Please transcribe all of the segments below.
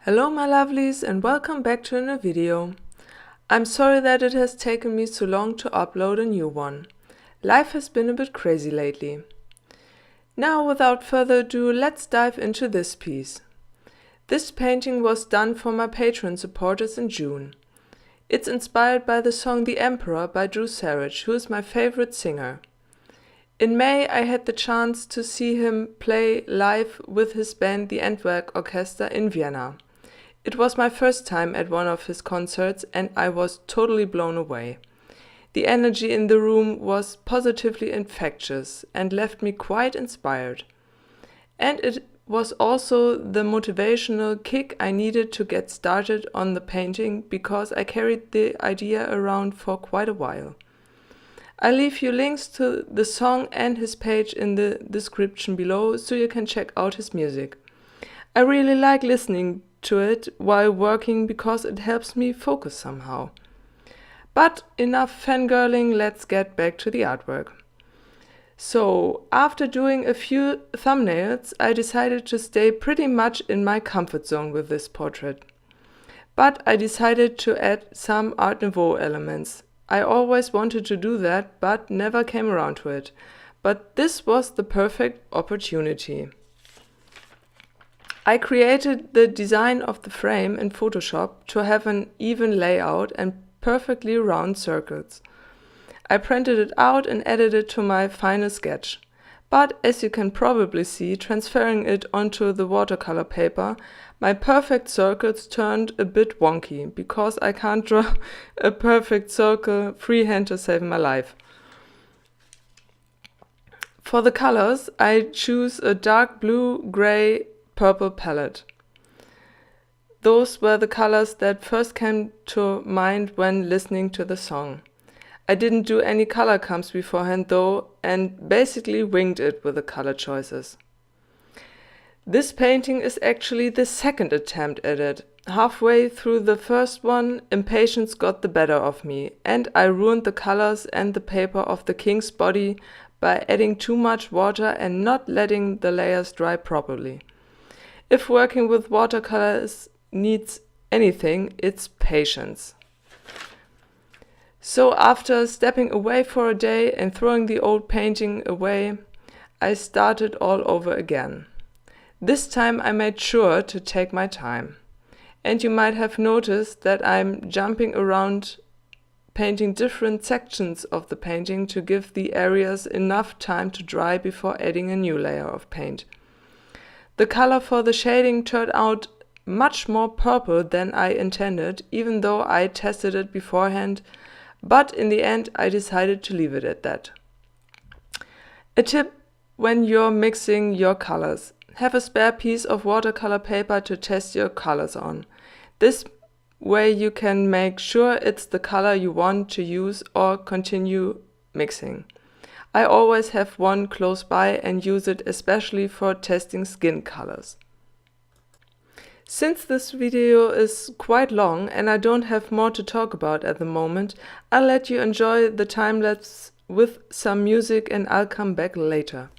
Hello my lovelies and welcome back to a new video. I'm sorry that it has taken me so long to upload a new one. Life has been a bit crazy lately. Now without further ado, let's dive into this piece. This painting was done for my Patreon supporters in June. It's inspired by the song The Emperor by Drew Sarich, who is my favorite singer. In May I had the chance to see him play live with his band the Endwerkorchester in Vienna. It was my first time at one of his concerts and I was totally blown away. The energy in the room was positively infectious and left me quite inspired. And it was also the motivational kick I needed to get started on the painting because I carried the idea around for quite a while. I'll leave you links to the song and his page in the description below so you can check out his music. I really like listening to it while working because it helps me focus somehow. But enough fangirling, let's get back to the artwork. So, after doing a few thumbnails, I decided to stay pretty much in my comfort zone with this portrait. But I decided to add some Art Nouveau elements. I always wanted to do that, but never came around to it. But this was the perfect opportunity. I created the design of the frame in Photoshop to have an even layout and perfectly round circles. I printed it out and added it to my final sketch. But as you can probably see, transferring it onto the watercolor paper, my perfect circles turned a bit wonky because I can't draw a perfect circle freehand to save my life. For the colors, I choose a dark blue, gray, purple palette. Those were the colors that first came to mind when listening to the song. I didn't do any color comps beforehand though and basically winged it with the color choices. This painting is actually the second attempt at it. Halfway through the first one, impatience got the better of me and I ruined the colors and the paper of the king's body by adding too much water and not letting the layers dry properly. If working with watercolors needs anything, it's patience. So after stepping away for a day and throwing the old painting away, I started all over again. This time I made sure to take my time. And you might have noticed that I'm jumping around painting different sections of the painting to give the areas enough time to dry before adding a new layer of paint. The color for the shading turned out much more purple than I intended, even though I tested it beforehand, but in the end I decided to leave it at that. A tip when you're mixing your colors: have a spare piece of watercolor paper to test your colors on. This way you can make sure it's the color you want to use or continue mixing. I always have one close by and use it especially for testing skin colors. Since this video is quite long and I don't have more to talk about at the moment, I'll let you enjoy the time-lapse with some music and I'll come back later.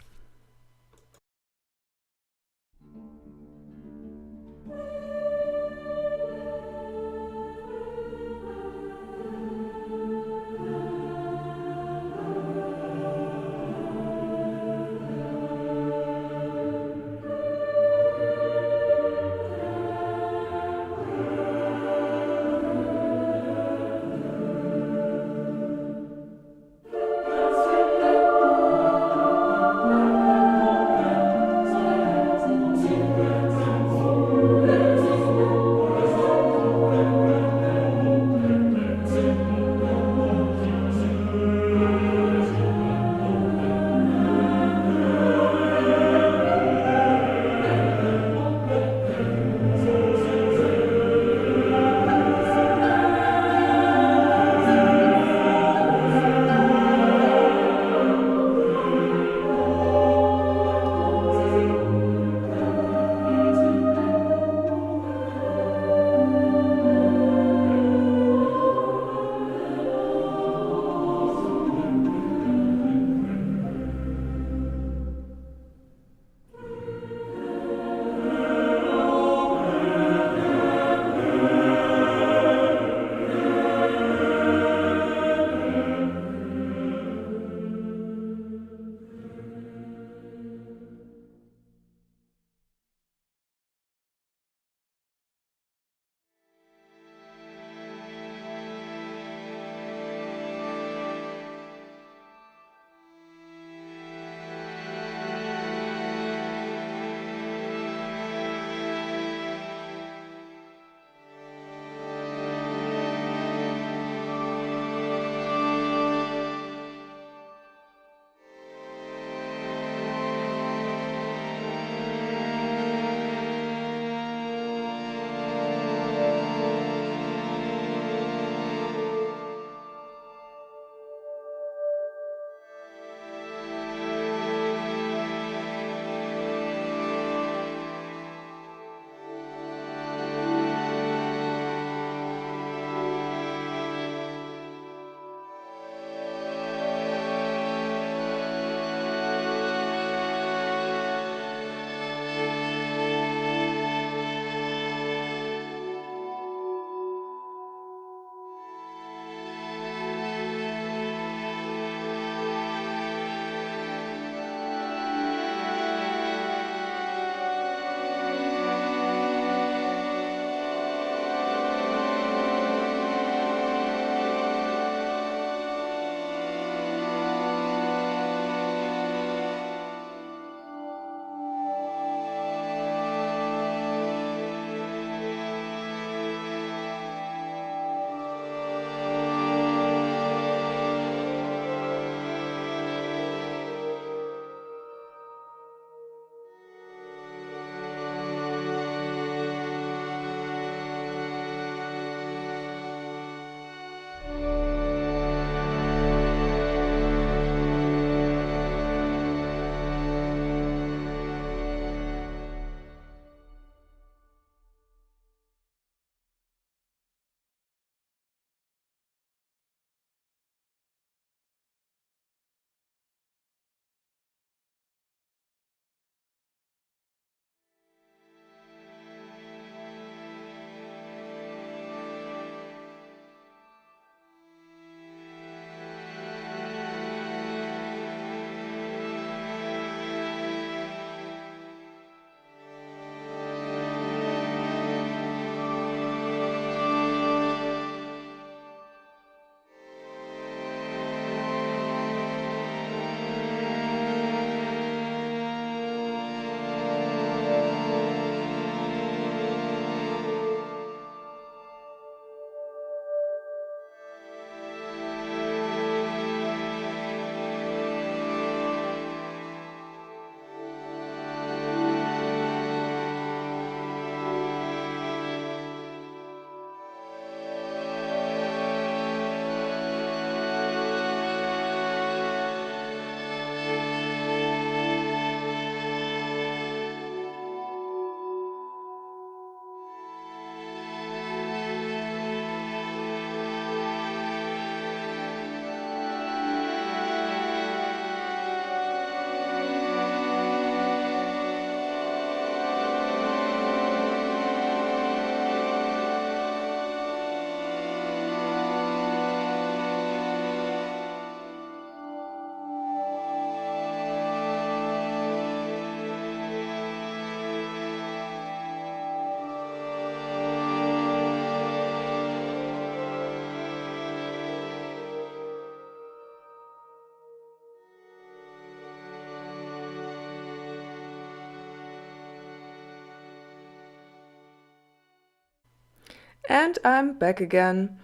And I'm back again.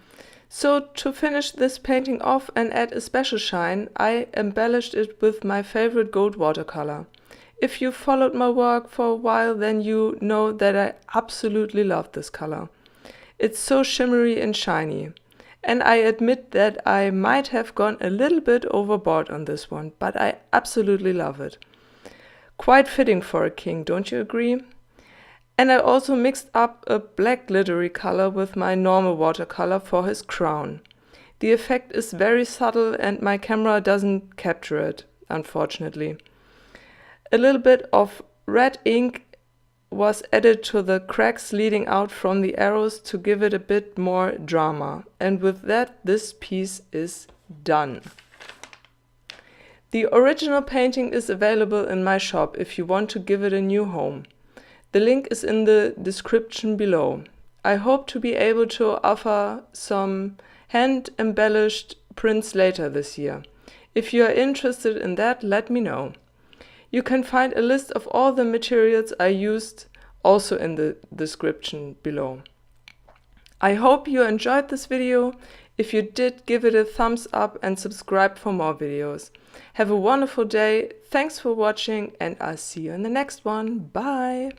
So to finish this painting off and add a special shine, I embellished it with my favorite gold watercolor. If you followed my work for a while, then you know that I absolutely love this color. It's so shimmery and shiny. And I admit that I might have gone a little bit overboard on this one, but I absolutely love it. Quite fitting for a king, don't you agree? And I also mixed up a black glittery color with my normal watercolor for his crown. The effect is very subtle and my camera doesn't capture it, unfortunately. A little bit of red ink was added to the cracks leading out from the arrows to give it a bit more drama. And with that, this piece is done. The original painting is available in my shop if you want to give it a new home. The link is in the description below. I hope to be able to offer some hand-embellished prints later this year. If you are interested in that, let me know. You can find a list of all the materials I used also in the description below. I hope you enjoyed this video. If you did, give it a thumbs up and subscribe for more videos. Have a wonderful day, thanks for watching, and I'll see you in the next one. Bye!